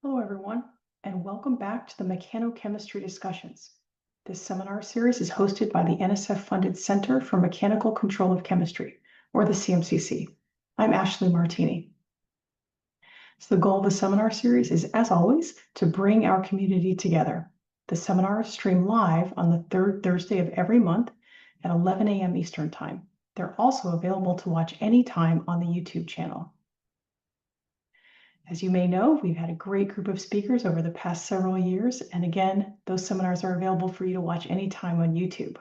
Hello, everyone, and welcome back to the Mechanochemistry discussions. This seminar series is hosted by the NSF-funded Center for Mechanical Control of Chemistry, or the CMCC. I'm Ashley Martini. So the goal of the seminar series is, as always, to bring our community together. The seminars stream live on the third Thursday of every month at 11 a.m. Eastern Time. They're also available to watch anytime on the YouTube channel. As you may know, we've had a great group of speakers over the past several years, and again, those seminars are available for you to watch anytime on YouTube.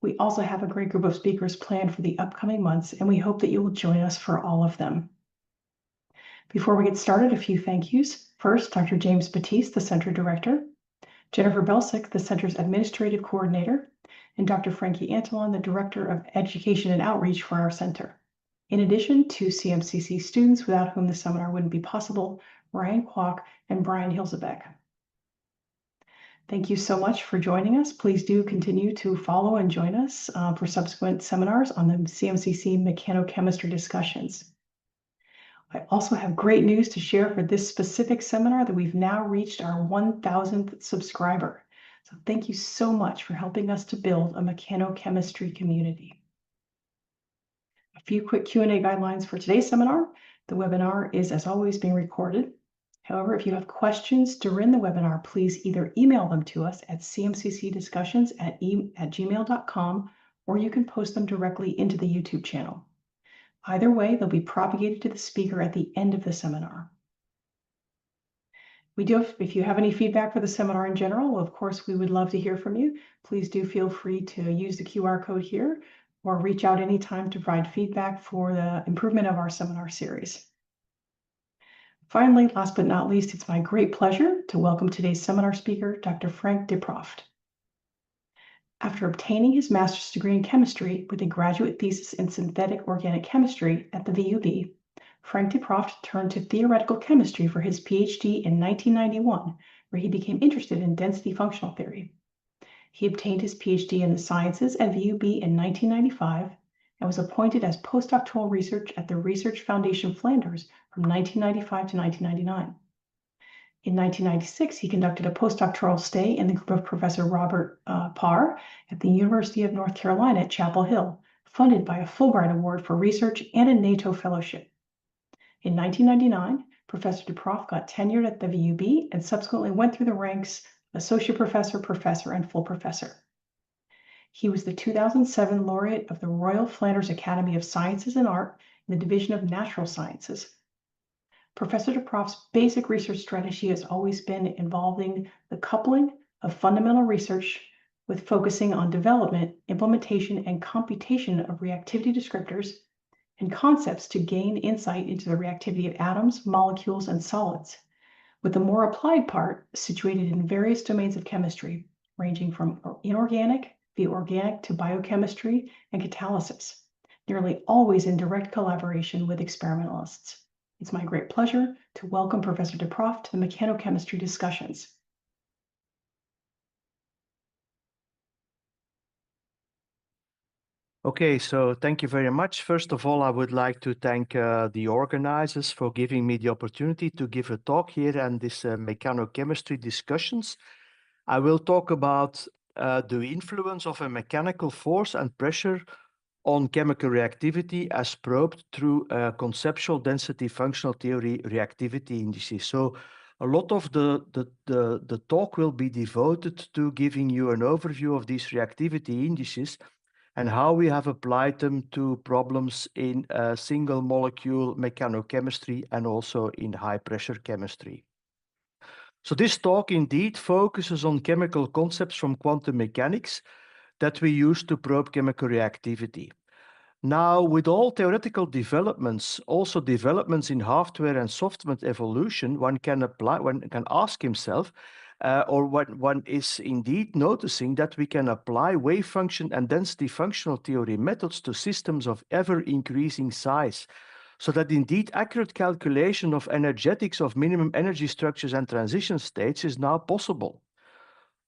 We also have a great group of speakers planned for the upcoming months, and we hope that you will join us for all of them. Before we get started, a few thank yous. First, Dr. James Batiste, the Center Director, Jennifer Belsick, the Center's Administrative Coordinator, and Dr. Frankie Antolon, the Director of Education and Outreach for our Center. In addition to CMCC students without whom the seminar wouldn't be possible, Ryan Kwok and Brian Hilzebeck. Thank you so much for joining us. Please do continue to follow and join us for subsequent seminars on the CMCC Mechanochemistry discussions. I also have great news to share for this specific seminar that we've now reached our 1,000th subscriber. So thank you so much for helping us to build a mechanochemistry community. A few quick Q&A guidelines for today's seminar. The webinar is, as always, being recorded. However, if you have questions during the webinar, please either email them to us at cmccdiscussions@gmail.com, or you can post them directly into the YouTube channel. Either way, they'll be propagated to the speaker at the end of the seminar. If you have any feedback for the seminar in general, of course, we would love to hear from you. Please do feel free to use the QR code here or reach out anytime to provide feedback for the improvement of our seminar series. Finally, last but not least, it's my great pleasure to welcome today's seminar speaker, Dr. Frank de Proft. After obtaining his master's degree in chemistry with a graduate thesis in synthetic organic chemistry at the VUB, Frank de Proft turned to theoretical chemistry for his PhD in 1991, where he became interested in density functional theory. He obtained his PhD in the sciences at VUB in 1995 and was appointed as postdoctoral research at the Research Foundation Flanders from 1995 to 1999. In 1996, he conducted a postdoctoral stay in the group of Professor Robert Parr at the University of North Carolina at Chapel Hill, funded by a Fulbright Award for Research and a NATO Fellowship. In 1999, Professor de Proft got tenured at the VUB and subsequently went through the ranks associate professor, professor, and full professor. He was the 2007 laureate of the Royal Flanders Academy of Sciences and Art in the Division of Natural Sciences. Professor de Proft's basic research strategy has always been involving the coupling of fundamental research with focusing on development, implementation, and computation of reactivity descriptors and concepts to gain insight into the reactivity of atoms, molecules, and solids, with the more applied part situated in various domains of chemistry, ranging from inorganic via organic to biochemistry and catalysis, nearly always in direct collaboration with experimentalists. It's my great pleasure to welcome Professor de Proft to the Mechanochemistry discussions. Okay, so thank you very much. First of all, I would like to thank the organizers for giving me the opportunity to give a talk here and this mechanochemistry discussions. I will talk about the influence of a mechanical force and pressure on chemical reactivity as probed through conceptual density functional theory reactivity indices. So a lot of the talk will be devoted to giving you an overview of these reactivity indices and how we have applied them to problems in single molecule mechanochemistry and also in high pressure chemistry. So this talk indeed focuses on chemical concepts from quantum mechanics that we use to probe chemical reactivity. Now, with all theoretical developments, also developments in hardware and software evolution, one can ask himself, or one is indeed noticing that we can apply wave function and density functional theory methods to systems of ever-increasing size, so that indeed accurate calculation of energetics of minimum energy structures and transition states is now possible.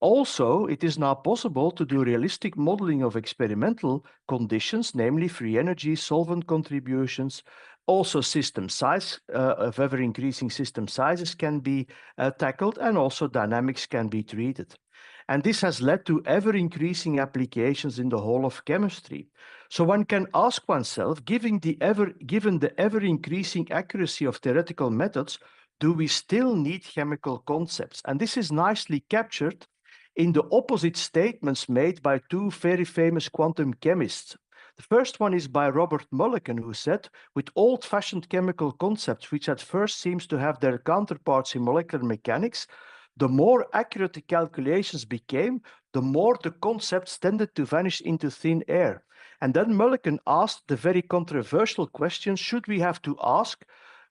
Also, it is now possible to do realistic modeling of experimental conditions, namely free energy, solvent contributions, Also, system size of ever-increasing system sizes can be tackled, and also dynamics can be treated. And this has led to ever-increasing applications in the whole of chemistry. So one can ask oneself, given the ever-increasing accuracy of theoretical methods, do we still need chemical concepts? And this is nicely captured in the opposite statements made by two very famous quantum chemists. The first one is by Robert Mulliken, who said, with old-fashioned chemical concepts, which at first seems to have their counterparts in molecular mechanics, the more accurate the calculations became, the more the concepts tended to vanish into thin air. And then Mulliken asked the very controversial question, should we have to ask,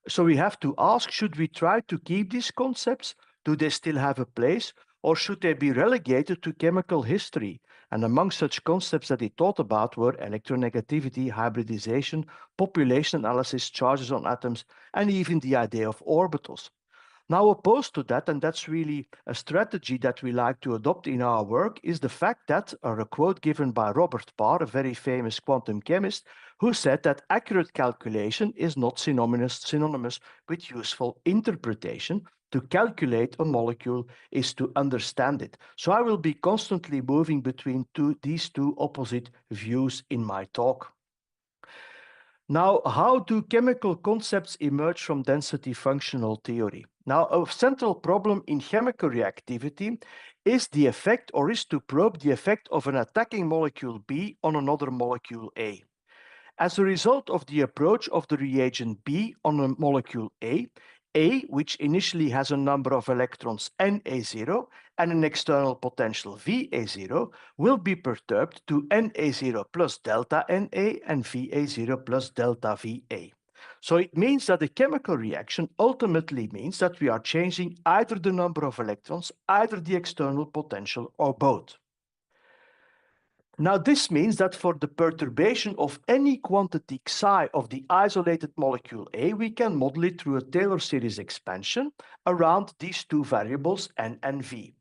should we try to keep these concepts? Do they still have a place? Or should they be relegated to chemical history? And among such concepts that he thought about were electronegativity, hybridization, population analysis, charges on atoms, and even the idea of orbitals. Now, opposed to that, and that's really a strategy that we like to adopt in our work, is the fact that, or a quote given by Robert Parr, a very famous quantum chemist, who said that accurate calculation is not synonymous with useful interpretation. To calculate a molecule is to understand it. So I will be constantly moving between these two opposite views in my talk. Now, how do chemical concepts emerge from density functional theory? Now, a central problem in chemical reactivity is the effect, or is to probe the effect of an attacking molecule B on another molecule A. As a result of the approach of the reagent B on a molecule A, which initially has a number of electrons Na0 and an external potential Va0, will be perturbed to Na0 plus delta Na and Va0 plus delta Va. So it means that the chemical reaction ultimately means that we are changing either the number of electrons, either the external potential, or both. Now, this means that for the perturbation of any quantity psi of the isolated molecule A, we can model it through a Taylor series expansion around these two variables N and V.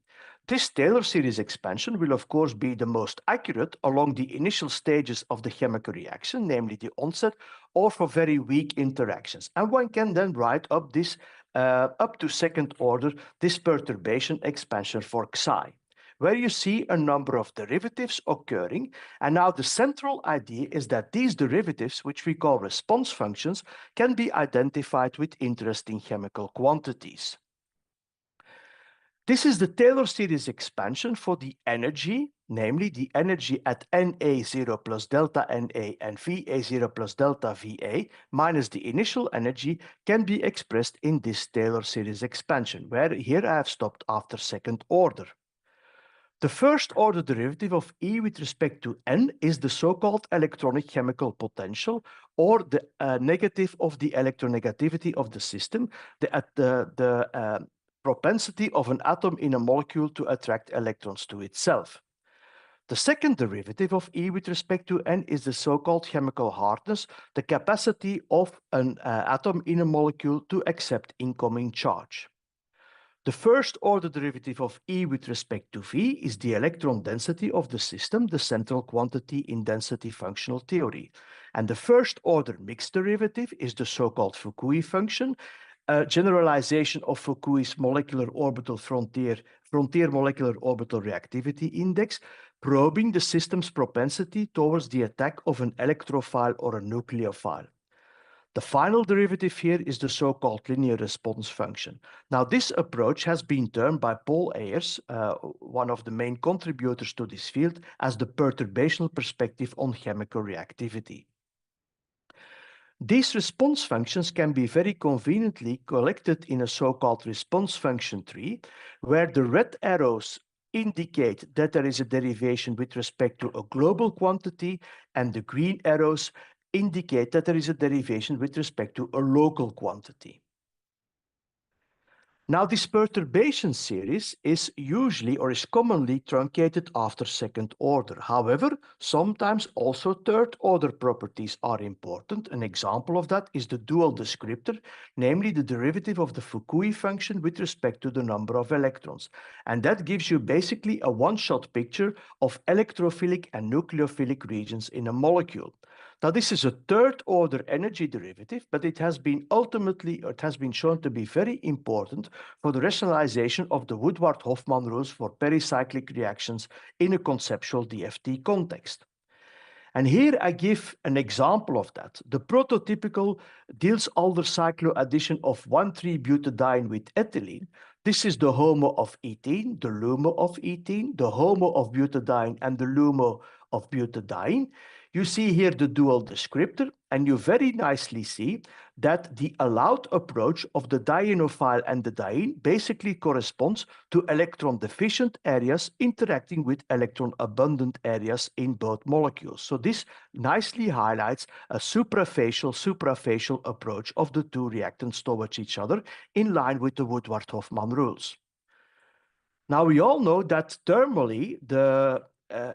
This Taylor series expansion will, of course, be the most accurate along the initial stages of the chemical reaction, namely the onset, or for very weak interactions. And one can then write up this up to second order, this perturbation expansion for psi, where you see a number of derivatives occurring. And now the central idea is that these derivatives, which we call response functions, can be identified with interesting chemical quantities. This is the Taylor series expansion for the energy, namely the energy at Na0 plus delta Na and Va0 plus delta Va minus the initial energy can be expressed in this Taylor series expansion, where here I have stopped after second order. The first order derivative of E with respect to N is the so-called electronic chemical potential, or the negative of the electronegativity of the system, the propensity of an atom in a molecule to attract electrons to itself. The second derivative of E with respect to N is the so-called chemical hardness, the capacity of an atom in a molecule to accept incoming charge. The first order derivative of E with respect to V is the electron density of the system, the central quantity in density functional theory. And the first order mixed derivative is the so-called Fukui function, a generalization of Fukui's molecular orbital frontier molecular orbital reactivity index, probing the system's propensity towards the attack of an electrophile or a nucleophile. The final derivative here is the so-called linear response function. Now, this approach has been termed by Paul Ayers, one of the main contributors to this field, as the perturbational perspective on chemical reactivity. These response functions can be very conveniently collected in a so-called response function tree, where the red arrows indicate that there is a derivation with respect to a global quantity, and the green arrows indicate that there is a derivation with respect to a local quantity. Now, this perturbation series is usually or is commonly truncated after second order. However, sometimes also third order properties are important. An example of that is the dual descriptor, namely the derivative of the Fukui function with respect to the number of electrons. And that gives you basically a one-shot picture of electrophilic and nucleophilic regions in a molecule. Now, this is a third order energy derivative, but it has been shown to be very important for the rationalization of the Woodward-Hoffmann rules for pericyclic reactions in a conceptual DFT context. And here I give an example of that. The prototypical Diels-Alder cycloaddition of 1,3-butadiene with ethylene. This is the HOMO of ethene, the LUMO of ethene, the HOMO of butadiene, and the LUMO of butadiene. You see here the dual descriptor, and you very nicely see that the allowed approach of the dienophile and the diene basically corresponds to electron deficient areas interacting with electron abundant areas in both molecules. So this nicely highlights a suprafacial approach of the two reactants towards each other in line with the Woodward-Hoffmann rules. Now we all know that thermally the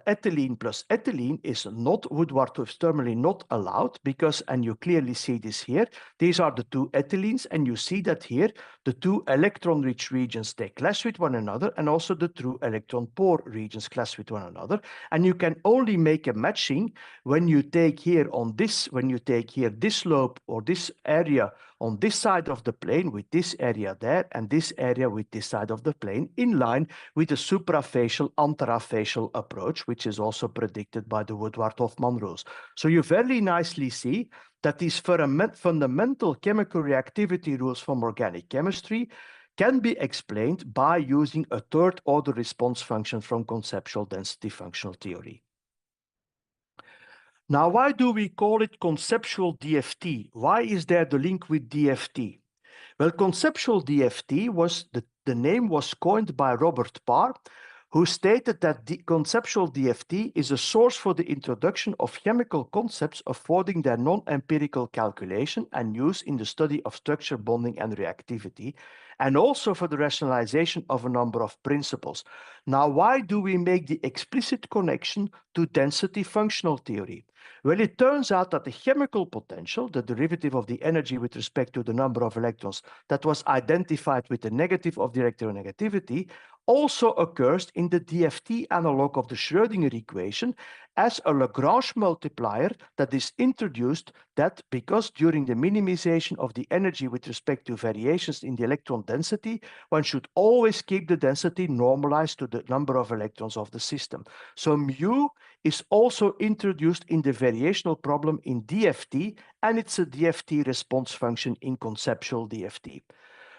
ethylene plus ethylene is not Woodward-thermally not allowed because, and you clearly see this here, these are the two ethylenes, and you see that here the two electron-rich regions, they clash with one another, and also the two electron-poor regions clash with one another. And you can only make a matching when you take here on this, when you take here this lobe or this area on this side of the plane with this area there and this area with this side of the plane in line with the suprafacial anterafacial approach, which is also predicted by the Woodward-Hoffmann rules. So you very nicely see that these fundamental chemical reactivity rules from organic chemistry can be explained by using a third order response function from conceptual density functional theory. Now, why do we call it conceptual DFT? Why is there the link with DFT? Well, conceptual DFT was the name was coined by Robert Parr, who stated that the conceptual DFT is a source for the introduction of chemical concepts affording their non-empirical calculation and use in the study of structure, bonding, and reactivity, and also for the rationalization of a number of principles. Now, why do we make the explicit connection to density functional theory? Well, it turns out that the chemical potential, the derivative of the energy with respect to the number of electrons that was identified with the negative of the electronegativity, also occurs in the DFT analog of the Schrödinger equation as a Lagrange multiplier that is introduced that because during the minimization of the energy with respect to variations in the electron density, one should always keep the density normalized to the number of electrons of the system. So mu is also introduced in the variational problem in DFT, and it's a DFT response function in conceptual DFT.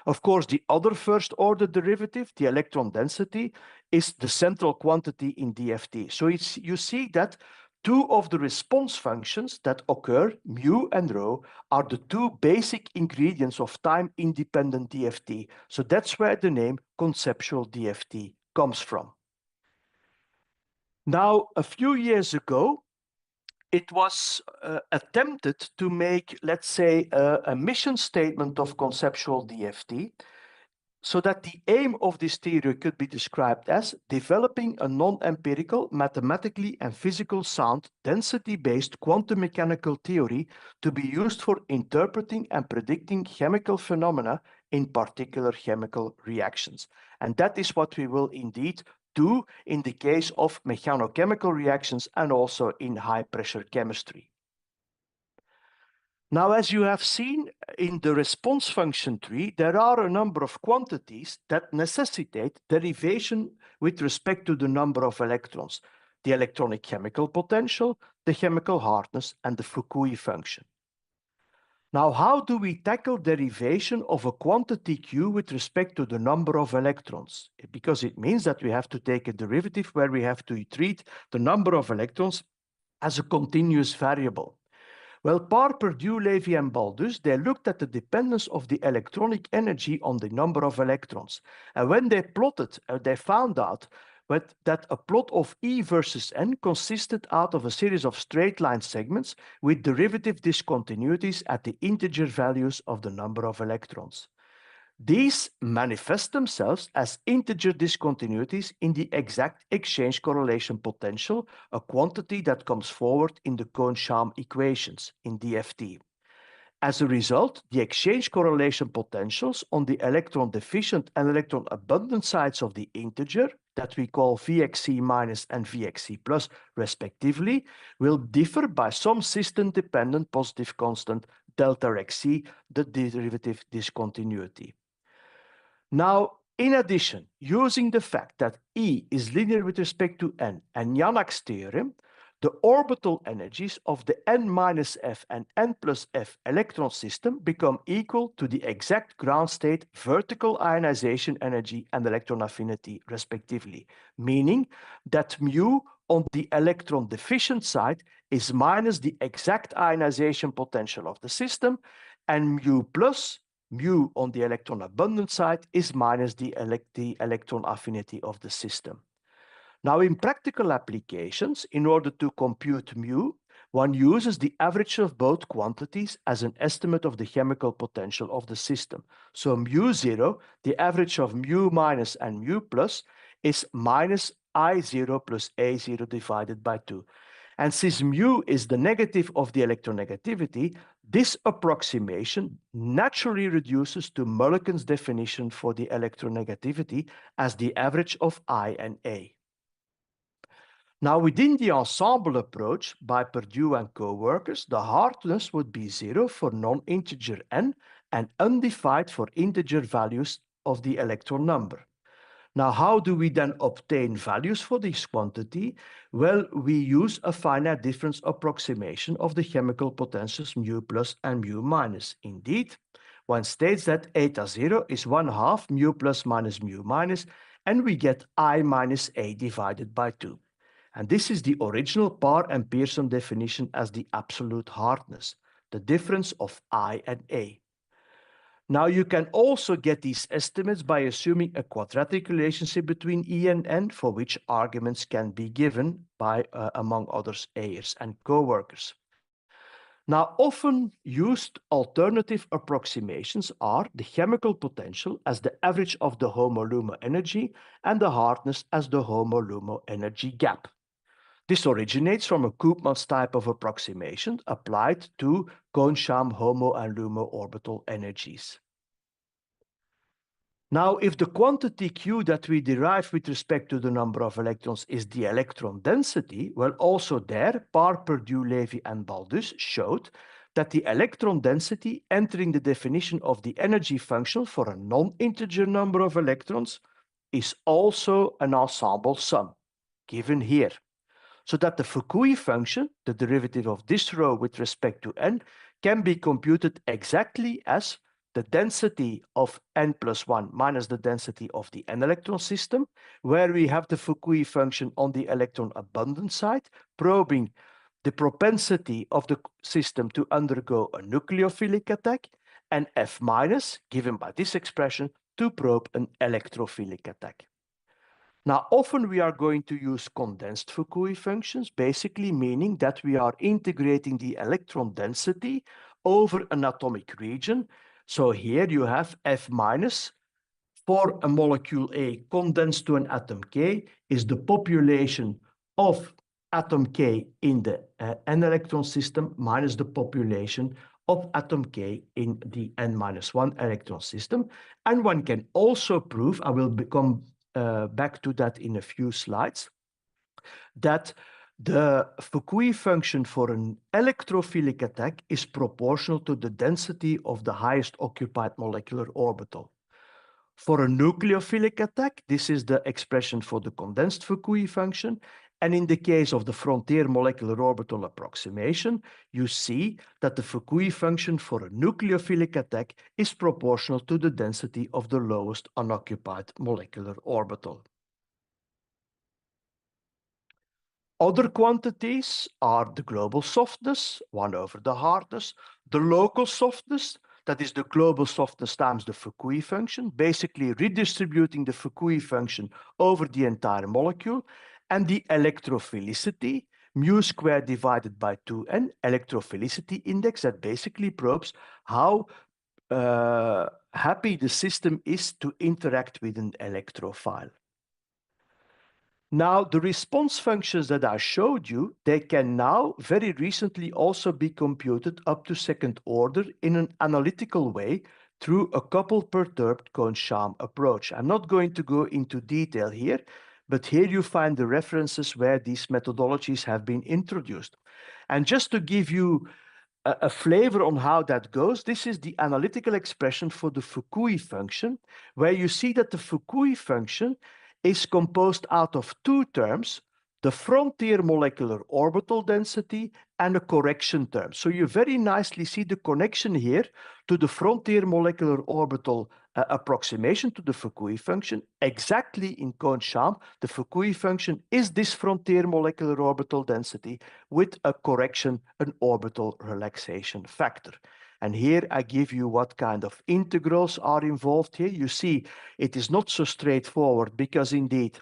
Of course, the other first order derivative, the electron density, is the central quantity in DFT. So you see that two of the response functions that occur, mu and rho, are the two basic ingredients of time-independent DFT. So that's where the name conceptual DFT comes from. Now, a few years ago, it was attempted to make, let's say, a mission statement of conceptual DFT, so that the aim of this theory could be described as developing a non-empirical, mathematically and physical sound, density-based quantum mechanical theory to be used for interpreting and predicting chemical phenomena, in particular chemical reactions. And that is what we will indeed do in the case of mechanochemical reactions and also in high-pressure chemistry. Now, as you have seen in the response function tree, there are a number of quantities that necessitate derivation with respect to the number of electrons, the electronic chemical potential, the chemical hardness, and the Fukui function. Now, how do we tackle derivation of a quantity Q with respect to the number of electrons? Because it means that we have to take a derivative where we have to treat the number of electrons as a continuous variable. Well, Parr, Perdue, Levy, and Baldus, they looked at the dependence of the electronic energy on the number of electrons. And when they plotted, they found out that a plot of E versus N consisted out of a series of straight line segments with derivative discontinuities at the integer values of the number of electrons. These manifest themselves as integer discontinuities in the exact exchange correlation potential, a quantity that comes forward in the Kohn-Sham equations in DFT. As a result, the exchange correlation potentials on the electron deficient and electron abundant sides of the integer, that we call Vxc minus and Vxc plus respectively, will differ by some system-dependent positive constant delta Xc, the derivative discontinuity. Now, in addition, using the fact that E is linear with respect to n and Janak's theorem, the orbital energies of the n minus f and n plus f electron system become equal to the exact ground state vertical ionization energy and electron affinity, respectively, meaning that mu on the electron deficient side is minus the exact ionization potential of the system, and mu on the electron abundant side is minus the electron affinity of the system. Now, in practical applications, in order to compute mu, one uses the average of both quantities as an estimate of the chemical potential of the system. So mu0, the average of mu minus and mu plus, is minus I0 plus A0 divided by 2. And since mu is the negative of the electronegativity, this approximation naturally reduces to Mulliken's definition for the electronegativity as the average of I and A. Now, within the ensemble approach by Perdue and co-workers, the hardness would be 0 for non-integer n and undefined for integer values of the electron number. Now, how do we then obtain values for this quantity? Well, we use a finite difference approximation of the chemical potentials mu plus and mu minus. Indeed, one states that eta 0 is 1/2 mu plus minus mu minus, and we get I minus A divided by 2. And this is the original Parr and Pearson definition as the absolute hardness, the difference of I and A. Now, you can also get these estimates by assuming a quadratic relationship between E and N, for which arguments can be given by, among others, Ayers and co-workers. Now, often used alternative approximations are the chemical potential as the average of the HOMO-LUMO energy and the hardness as the HOMO-LUMO energy gap. This originates from a Koopmans type of approximation applied to Kohn-Sham HOMO and LUMO orbital energies. Now, if the quantity Q that we derive with respect to the number of electrons is the electron density, well, also there, Parr, Perdue, Levy, and Baldus showed that the electron density entering the definition of the energy function for a non-integer number of electrons is also an ensemble sum, given here. So that the Fukui function, the derivative of this row with respect to n, can be computed exactly as the density of n plus 1 minus the density of the n-electron system, where we have the Fukui function on the electron abundant side, probing the propensity of the system to undergo a nucleophilic attack, and F minus, given by this expression, to probe an electrophilic attack. Now, often we are going to use condensed Fukui functions, basically meaning that we are integrating the electron density over an atomic region. So here you have F minus for a molecule A condensed to an atom K is the population of atom K in the n-electron system minus the population of atom K in the n-1 electron system. And one can also prove, I will come back to that in a few slides, that the Fukui function for an electrophilic attack is proportional to the density of the highest occupied molecular orbital. For a nucleophilic attack, this is the expression for the condensed Fukui function. And in the case of the frontier molecular orbital approximation, you see that the Fukui function for a nucleophilic attack is proportional to the density of the lowest unoccupied molecular orbital. Other quantities are the global softness, 1 over the hardness, the local softness, that is the global softness times the Fukui function, basically redistributing the Fukui function over the entire molecule, and the electrophilicity, mu squared divided by 2n, electrophilicity index that basically probes how happy the system is to interact with an electrophile. Now, the response functions that I showed you, they can now very recently also be computed up to second order in an analytical way through a couple perturbed cone-Sham approach. I'm not going to go into detail here, but here you find the references where these methodologies have been introduced. And just to give you a flavor on how that goes, this is the analytical expression for the Fukui function, where you see that the Fukui function is composed out of two terms, the frontier molecular orbital density and a correction term. So you very nicely see the connection here to the frontier molecular orbital approximation to the Fukui function. Exactly in cone-Sham, the Fukui function is this frontier molecular orbital density with a correction, an orbital relaxation factor. And here I give you what kind of integrals are involved here. You see, it is not so straightforward because indeed,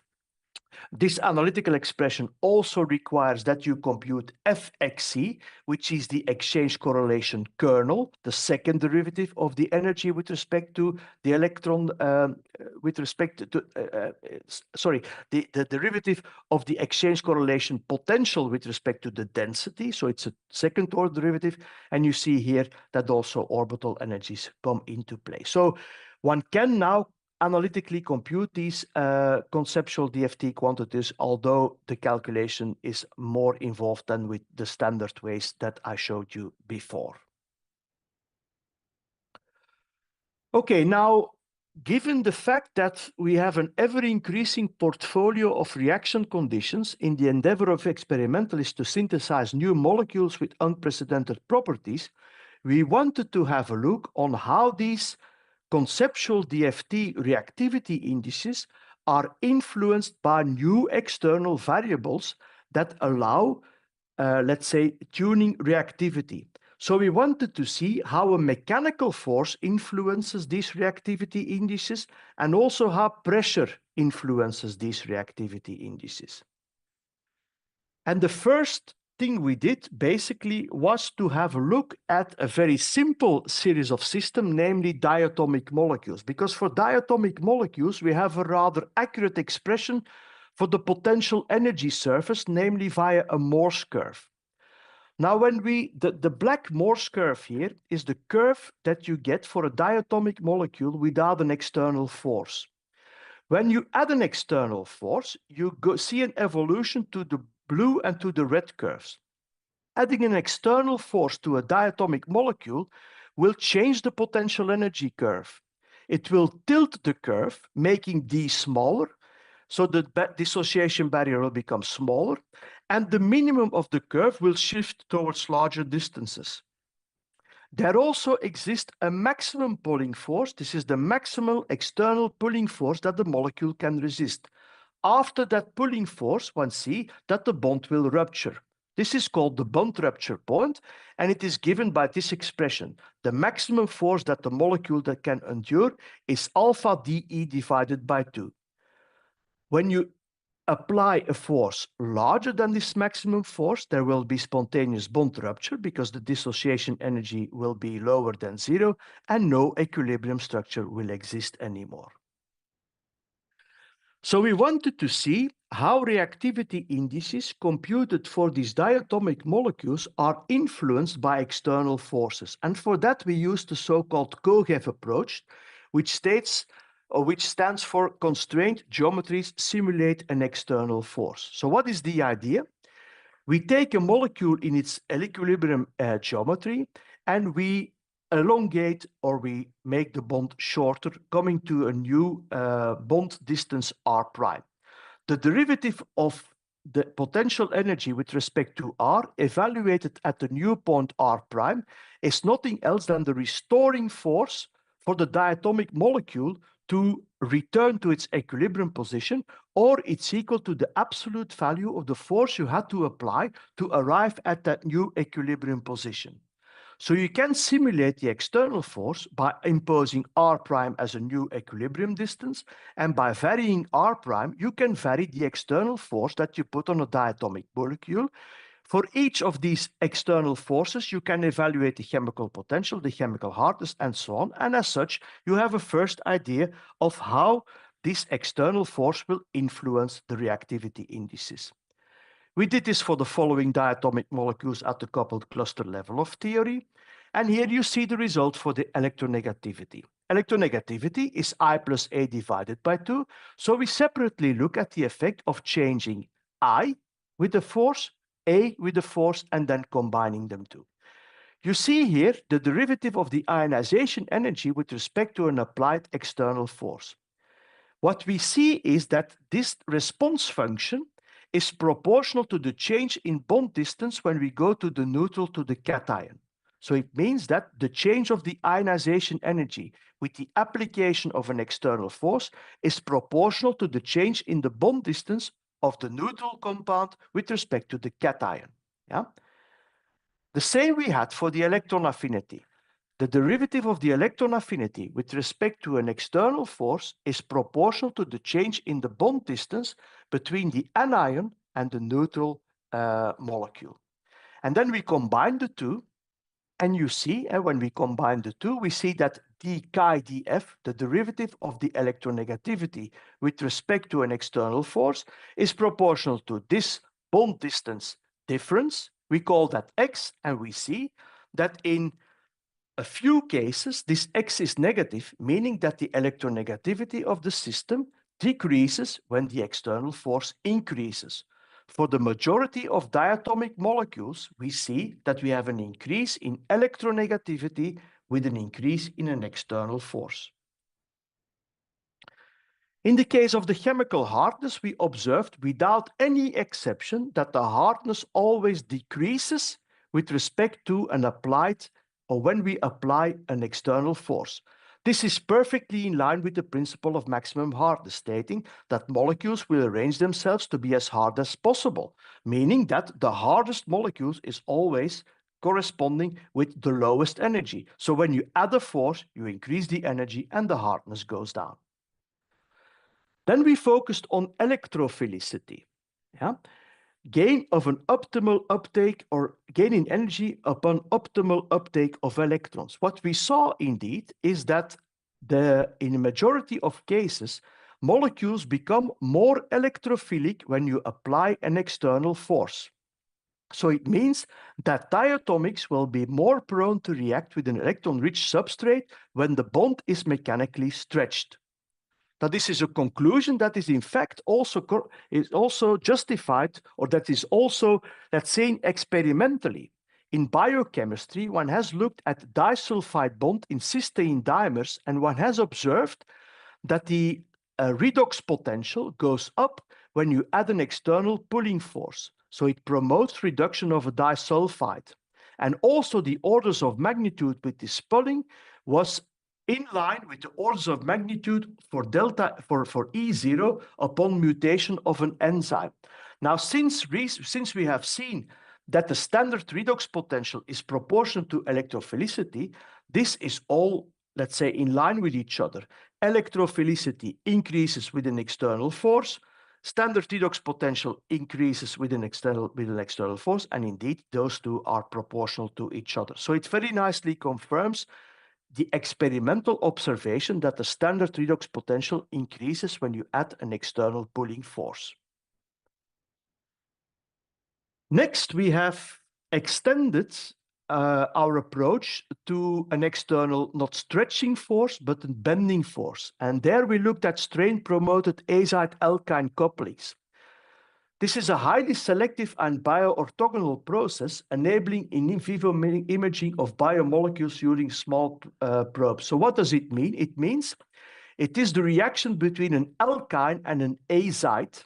this analytical expression also requires that you compute Fxc, which is the exchange correlation kernel, the second derivative of the energy with respect to the electron, with respect to, the derivative of the exchange correlation potential with respect to the density. So it's a second order derivative. And you see here that also orbital energies come into play. So one can now analytically compute these conceptual DFT quantities, although the calculation is more involved than with the standard ways that I showed you before. Okay, now, given the fact that we have an ever-increasing portfolio of reaction conditions in the endeavor of experimentalists to synthesize new molecules with unprecedented properties, we wanted to have a look on how these conceptual DFT reactivity indices are influenced by new external variables that allow, let's say, tuning reactivity. So we wanted to see how a mechanical force influences these reactivity indices and also how pressure influences these reactivity indices. And the first thing we did basically was to have a look at a very simple series of systems, namely diatomic molecules. Because for diatomic molecules, we have a rather accurate expression for the potential energy surface, namely via a Morse curve. Now, when the black Morse curve here is the curve that you get for a diatomic molecule without an external force. When you add an external force, you see an evolution to the blue and to the red curves. Adding an external force to a diatomic molecule will change the potential energy curve. It will tilt the curve, making D smaller, so the dissociation barrier will become smaller, and the minimum of the curve will shift towards larger distances. There also exists a maximum pulling force. This is the maximal external pulling force that the molecule can resist. After that pulling force, one sees that the bond will rupture. This is called the bond rupture point, and it is given by this expression. The maximum force that the molecule that can endure is alpha dE divided by 2. When you apply a force larger than this maximum force, there will be spontaneous bond rupture because the dissociation energy will be lower than 0 and no equilibrium structure will exist anymore. So we wanted to see how reactivity indices computed for these diatomic molecules are influenced by external forces. And for that, we used the so-called Kogev approach, which stands for constrained geometries simulate an external force. So what is the idea? We take a molecule in its equilibrium geometry and we elongate or we make the bond shorter, coming to a new bond distance r prime. The derivative of the potential energy with respect to r evaluated at the new point r prime is nothing else than the restoring force for the diatomic molecule to return to its equilibrium position, or it's equal to the absolute value of the force you had to apply to arrive at that new equilibrium position. So you can simulate the external force by imposing r prime as a new equilibrium distance, and by varying r prime, you can vary the external force that you put on a diatomic molecule. For each of these external forces, you can evaluate the chemical potential, the chemical hardness, and so on. And as such, you have a first idea of how this external force will influence the reactivity indices. We did this for the following diatomic molecules at the coupled cluster level of theory. And here you see the result for the electronegativity. Electronegativity is I plus A divided by 2. So we separately look at the effect of changing I with the force, A with the force, and then combining them two. You see here the derivative of the ionization energy with respect to an applied external force. What we see is that this response function is proportional to the change in bond distance when we go to the neutral to the cation. So it means that the change of the ionization energy with the application of an external force is proportional to the change in the bond distance of the neutral compound with respect to the cation. Yeah? The same we had for the electron affinity. The derivative of the electron affinity with respect to an external force is proportional to the change in the bond distance between the anion and the neutral molecule. And then we combine the two, and you see, when we combine the two, we see that d chi df, the derivative of the electronegativity with respect to an external force, is proportional to this bond distance difference. We call that x, and we see that in a few cases, this x is negative, meaning that the electronegativity of the system decreases when the external force increases. For the majority of diatomic molecules, we see that we have an increase in electronegativity with an increase in an external force. In the case of the chemical hardness, we observed without any exception that the hardness always decreases with respect to an applied or when we apply an external force. This is perfectly in line with the principle of maximum hardness, stating that molecules will arrange themselves to be as hard as possible, meaning that the hardest molecules is always corresponding with the lowest energy. So when you add a force, you increase the energy and the hardness goes down. Then we focused on electrophilicity. Yeah? Gain of an optimal uptake or gain in energy upon optimal uptake of electrons. What we saw indeed is that in a majority of cases, molecules become more electrophilic when you apply an external force. So it means that diatomics will be more prone to react with an electron-rich substrate when the bond is mechanically stretched. Now, this is a conclusion that is in fact also justified, or that is also, let's say, experimentally. In biochemistry, one has looked at disulfide bond in cysteine dimers, and one has observed that the redox potential goes up when you add an external pulling force. So it promotes reduction of a disulfide. And also the orders of magnitude with this pulling was in line with the orders of magnitude for E0 upon mutation of an enzyme. Now, since we have seen that the standard redox potential is proportional to electrophilicity, this is all, let's say, in line with each other. Electrophilicity increases with an external force, standard redox potential increases with an external force, and indeed those two are proportional to each other. So it very nicely confirms the experimental observation that the standard redox potential increases when you add an external pulling force. Next, we have extended our approach to an external, not stretching force, but a bending force. And there we looked at strain-promoted azide-alkyne couplings. This is a highly selective and bioorthogonal process enabling in vivo imaging of biomolecules using small probes. So what does it mean? It means it is the reaction between an alkyne and an azide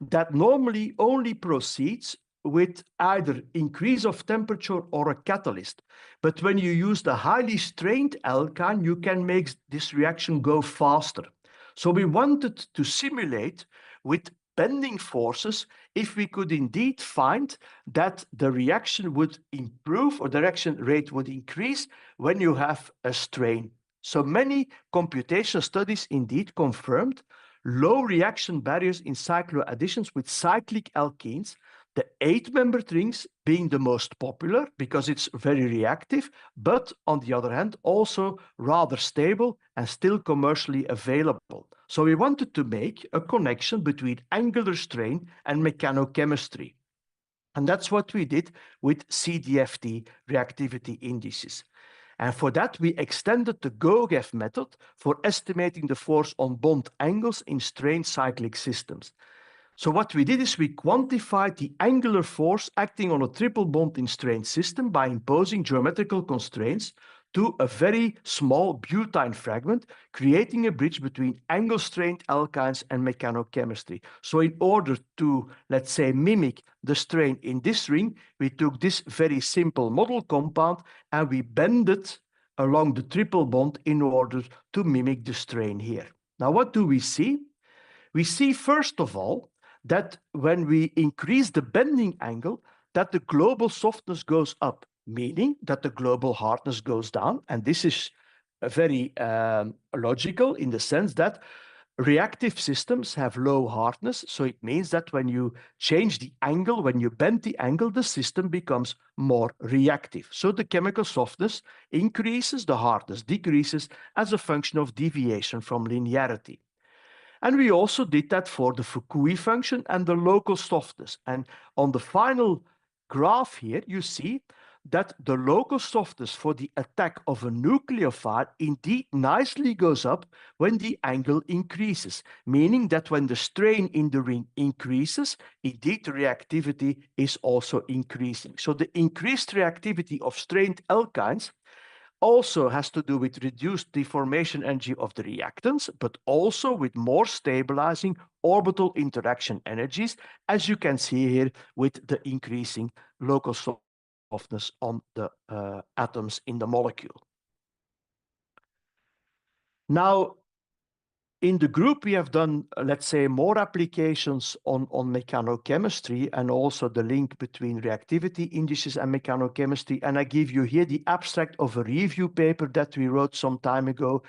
that normally only proceeds with either increase of temperature or a catalyst. But when you use the highly strained alkyne, you can make this reaction go faster. So we wanted to simulate with bending forces if we could indeed find that the reaction would improve or the reaction rate would increase when you have a strain. So many computational studies indeed confirmed low reaction barriers in cycloadditions with cyclic alkenes The 8-membered rings being the most popular because it's very reactive, but on the other hand, also rather stable and still commercially available. So we wanted to make a connection between angular strain and mechanochemistry. And that's what we did with CDFT reactivity indices. And for that, we extended the GOGEF method for estimating the force on bond angles in strained cyclic systems. So what we did is we quantified the angular force acting on a triple bond in strained system by imposing geometrical constraints to a very small butane fragment, creating a bridge between angle-strained alkynes and mechanochemistry. So in order to, let's say, mimic the strain in this ring, we took this very simple model compound and we bended along the triple bond in order to mimic the strain here. Now, what do we see? We see, first of all, that when we increase the bending angle, that the global softness goes up, meaning that the global hardness goes down. And this is very logical in the sense that reactive systems have low hardness. So it means that when you change the angle, when you bend the angle, the system becomes more reactive. So the chemical softness increases, the hardness decreases as a function of deviation from linearity. And we also did that for the Fukui function and the local softness. And on the final graph here, you see that the local softness for the attack of a nucleophile indeed nicely goes up when the angle increases, meaning that when the strain in the ring increases, indeed the reactivity is also increasing. So the increased reactivity of strained alkynes also has to do with reduced deformation energy of the reactants, but also with more stabilizing orbital interaction energies, as you can see here with the increasing local softness on the atoms in the molecule. Now, in the group, we have done, let's say, more applications on mechanochemistry and also the link between reactivity indices and mechanochemistry. And I give you here the abstract of a review paper that we wrote some time ago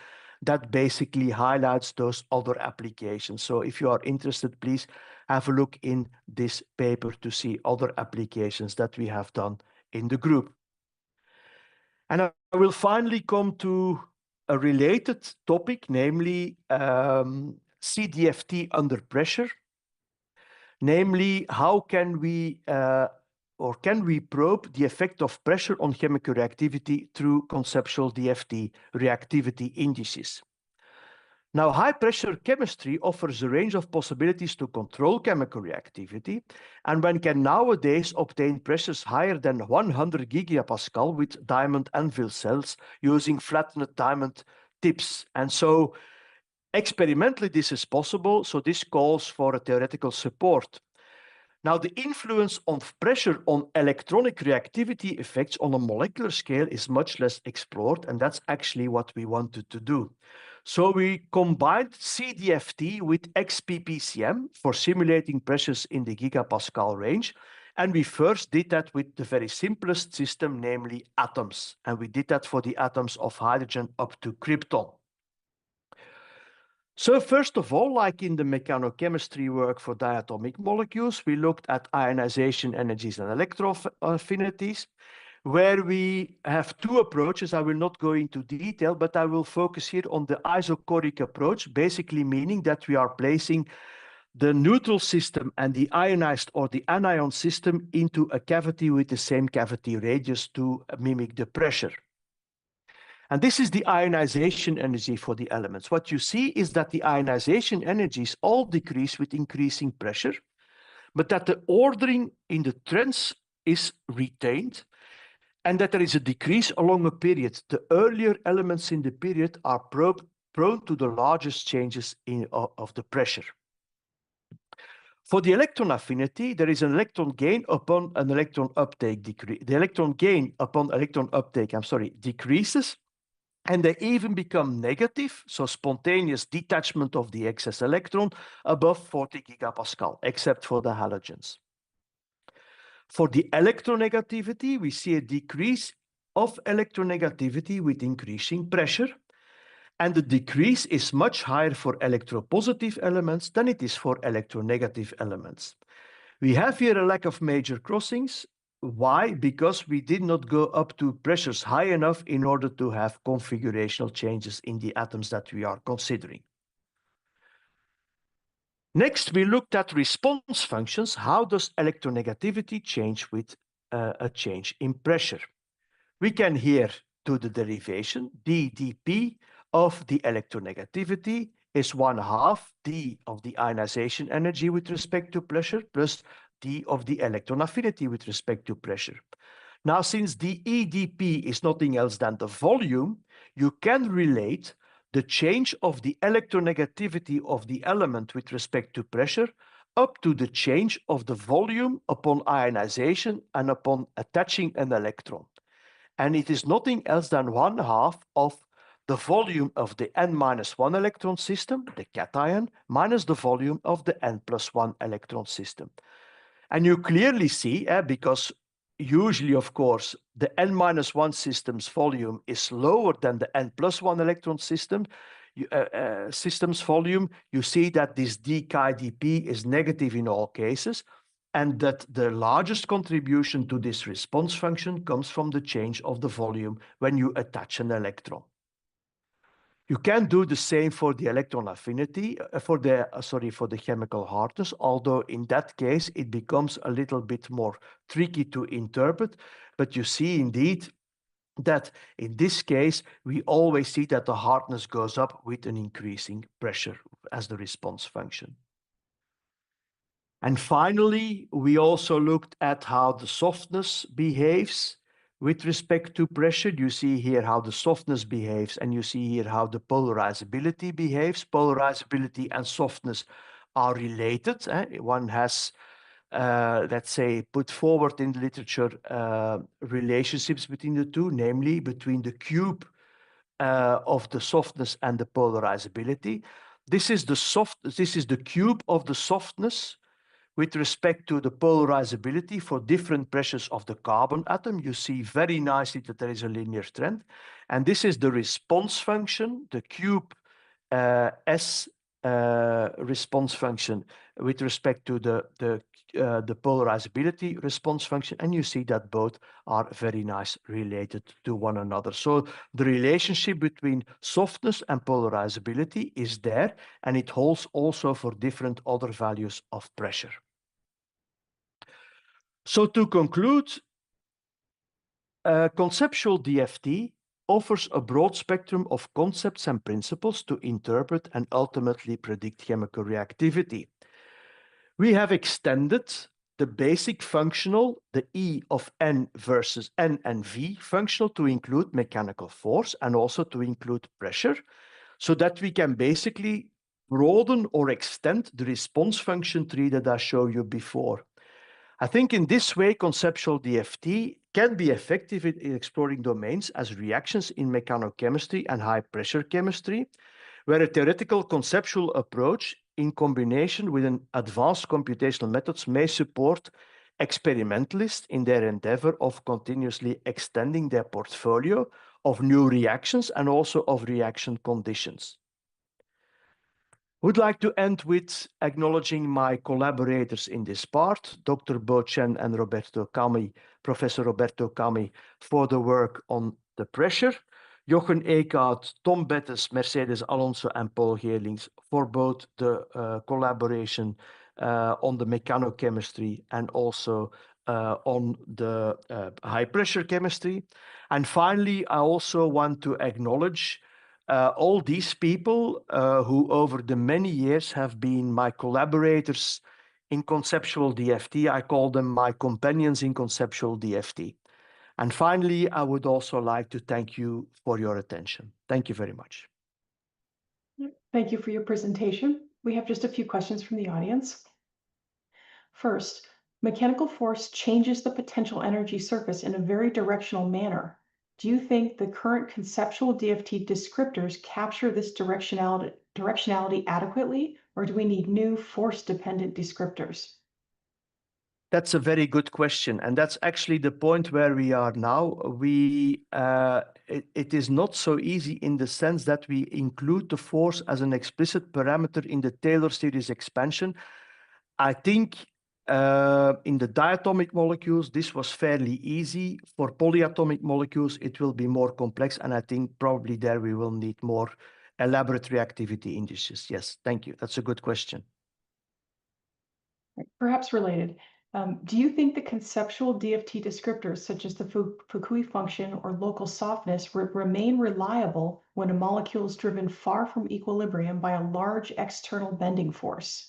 that basically highlights those other applications. So if you are interested, please have a look in this paper to see other applications that we have done in the group. And I will finally come to a related topic, namely CDFT under pressure. Namely, how can we can we probe the effect of pressure on chemical reactivity through conceptual DFT reactivity indices? Now, high-pressure chemistry offers a range of possibilities to control chemical reactivity, and one can nowadays obtain pressures higher than 100 gigapascal with diamond anvil cells using flattened diamond tips. And so experimentally this is possible, so this calls for a theoretical support. Now, the influence of pressure on electronic reactivity effects on a molecular scale is much less explored, and that's actually what we wanted to do. So we combined CDFT with XPPCM for simulating pressures in the gigapascal range. And we first did that with the very simplest system, namely atoms. And we did that for the atoms of hydrogen up to krypton. So first of all, like in the mechanochemistry work for diatomic molecules, we looked at ionization energies and electroaffinities, where we have two approaches. I will not go into detail, but I will focus here on the isochoric approach, basically meaning that we are placing the neutral system and the ionized or the anion system into a cavity with the same cavity radius to mimic the pressure. And this is the ionization energy for the elements. What you see is that the ionization energies all decrease with increasing pressure, but that the ordering in the trends is retained, and that there is a decrease along a period. The earlier elements in the period are prone to the largest changes of the pressure. For the electron affinity, there is an electron gain upon an electron uptake decrease. The electron gain upon electron uptake, decreases, and they even become negative, so spontaneous detachment of the excess electron above 40 gigapascal, except for the halogens. For the electronegativity, we see a decrease of electronegativity with increasing pressure, and the decrease is much higher for electropositive elements than it is for electronegative elements. We have here a lack of major crossings. Why? Because we did not go up to pressures high enough in order to have configurational changes in the atoms that we are considering. Next, we looked at response functions. How does electronegativity change with a change in pressure? We can here do the derivation. dp of the electronegativity is 1/2 d of the ionization energy with respect to pressure plus d of the electron affinity with respect to pressure. Now, since the EdP is nothing else than the volume, you can relate the change of the electronegativity of the element with respect to pressure up to the change of the volume upon ionization and upon attaching an electron. And it is nothing else than 1/2 of the volume of the n-1 electron system, the cation, minus the volume of the n+1 electron system. And you clearly see, because usually, of course, the n-1 system's volume is lower than the n+1 electron system, system's volume, you see that this d chi dp is negative in all cases, and that the largest contribution to this response function comes from the change of the volume when you attach an electron. You can do the same for the electron affinity, for the chemical hardness, although in that case it becomes a little bit more tricky to interpret. But you see indeed that in this case, we always see that the hardness goes up with an increasing pressure as the response function. And finally, we also looked at how the softness behaves with respect to pressure. You see here how the softness behaves, and you see here how the polarizability behaves. Polarizability and softness are related. One has, let's say, put forward in the literature relationships between the two, namely between the cube of the softness and the polarizability. This is the cube of the softness with respect to the polarizability for different pressures of the carbon atom. You see very nicely that there is a linear trend. And this is the response function, the cube S response function with respect to the polarizability response function. And you see that both are very nice related to one another. So the relationship between softness and polarizability is there, and it holds also for different other values of pressure. So to conclude, conceptual DFT offers a broad spectrum of concepts and principles to interpret and ultimately predict chemical reactivity. We have extended the basic functional, the E of N versus N and V functional, to include mechanical force and also to include pressure, so that we can basically broaden or extend the response function tree that I showed you before. I think in this way, conceptual DFT can be effective in exploring domains as reactions in mechanochemistry and high-pressure chemistry, where a theoretical conceptual approach in combination with an advanced computational methods may support experimentalists in their endeavor of continuously extending their portfolio of new reactions and also of reaction conditions. Would like to end with acknowledging my collaborators in this part, Dr. Bo Chen and Professor Roberto Cami, for the work on the pressure, Jochen Eekhout, Tom Bettes, Mercedes Alonso, and Paul Geerlings for both the collaboration on the mechanochemistry and also on the high pressure chemistry. And finally, I also want to acknowledge all these people who over the many years have been my collaborators in conceptual DFT. I call them my companions in conceptual DFT. And finally, I would also like to thank you for your attention. Thank you very much. Thank you for your presentation. We have just a few questions from the audience. First, mechanical force changes the potential energy surface in a very directional manner. Do you think the current conceptual DFT descriptors capture this directionality adequately, or do we need new force-dependent descriptors? That's a very good question, and that's actually the point where we are now. It is not so easy in the sense that we include the force as an explicit parameter in the Taylor series expansion. I think In the diatomic molecules, this was fairly easy. For polyatomic molecules, it will be more complex, and I think probably there we will need more elaborate reactivity indices. Yes, thank you. That's a good question. Perhaps related, do you think the conceptual DFT descriptors, such as the Fukui function or local softness, remain reliable when a molecule is driven far from equilibrium by a large external bending force?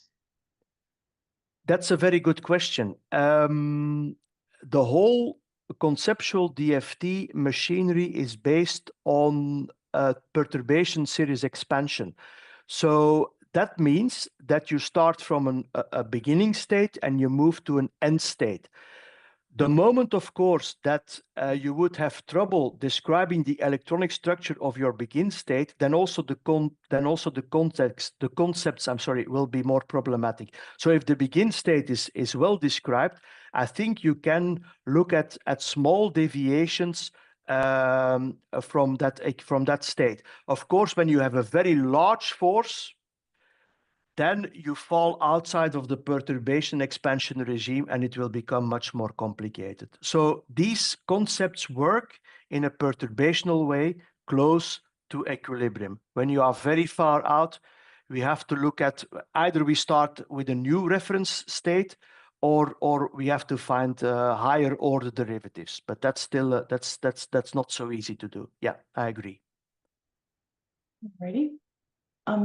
That's a very good question. The whole conceptual DFT machinery is based on perturbation series expansion. So that means that you start from a beginning state and you move to an end state. The moment, of course, that you would have trouble describing the electronic structure of your begin state, then also the concepts, will be more problematic. So if the begin state is well described, I think you can look at small deviations from that state. Of course, when you have a very large force, then you fall outside of the perturbation expansion regime and it will become much more complicated. So these concepts work in a perturbational way close to equilibrium. When you are very far out, we have to look at either we start with a new reference state or we have to find higher order derivatives. But that's still that's not so easy to do. Yeah, I agree. Alrighty.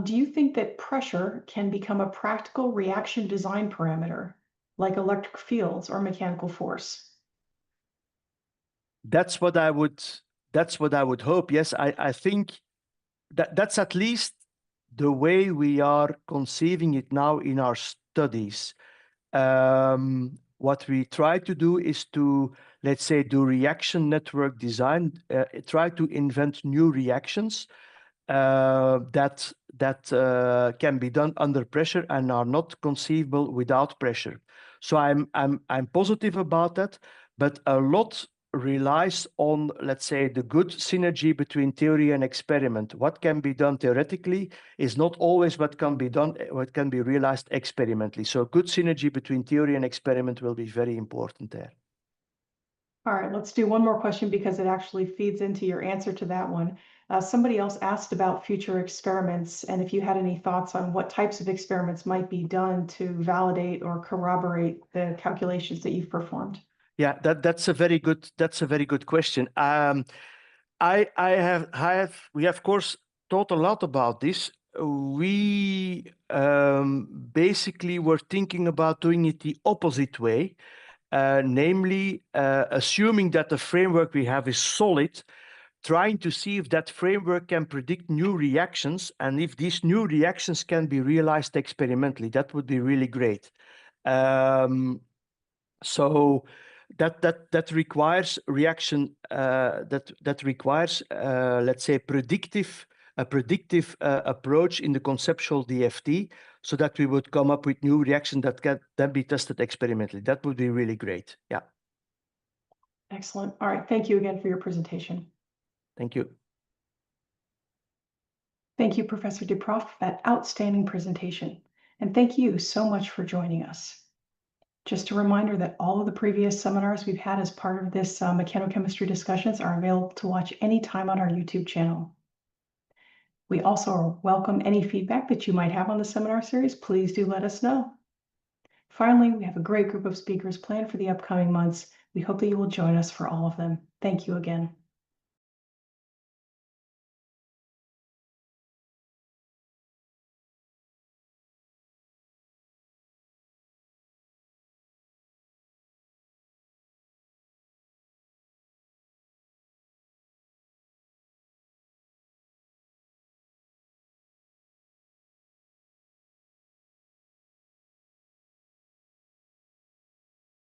Do you think that pressure can become a practical reaction design parameter, like electric fields or mechanical force? That's what I would hope. Yes, I think that's at least the way we are conceiving it now in our studies. What we try to do is to, let's say, do reaction network design, try to invent new reactions that can be done under pressure and are not conceivable without pressure. So I'm positive about that, but a lot relies on, let's say, the good synergy between theory and experiment. What can be done theoretically is not always what can be realized experimentally. So good synergy between theory and experiment will be very important there. All right, let's do one more question because it actually feeds into your answer to that one. Somebody else asked about future experiments and if you had any thoughts on what types of experiments might be done to validate or corroborate the calculations that you've performed. Yeah, that's a very good question. We have of course thought a lot about this. We basically were thinking about doing it the opposite way, namely assuming that the framework we have is solid, trying to see if that framework can predict new reactions and if these new reactions can be realized experimentally. That would be really great. So that requires reaction that requires let's say a predictive approach in the conceptual DFT, so that we would come up with new reactions that can then be tested experimentally. That would be really great. Yeah. Excellent. All right. Thank you again for your presentation. Thank you. Thank you, Professor de Proft, for that outstanding presentation. And thank you so much for joining us. Just a reminder that all of the previous seminars we've had as part of this mechanochemistry discussions are available to watch anytime on our YouTube channel. We also welcome any feedback that you might have on the seminar series. Please do let us know. Finally, we have a great group of speakers planned for the upcoming months. We hope that you will join us for all of them. Thank you again.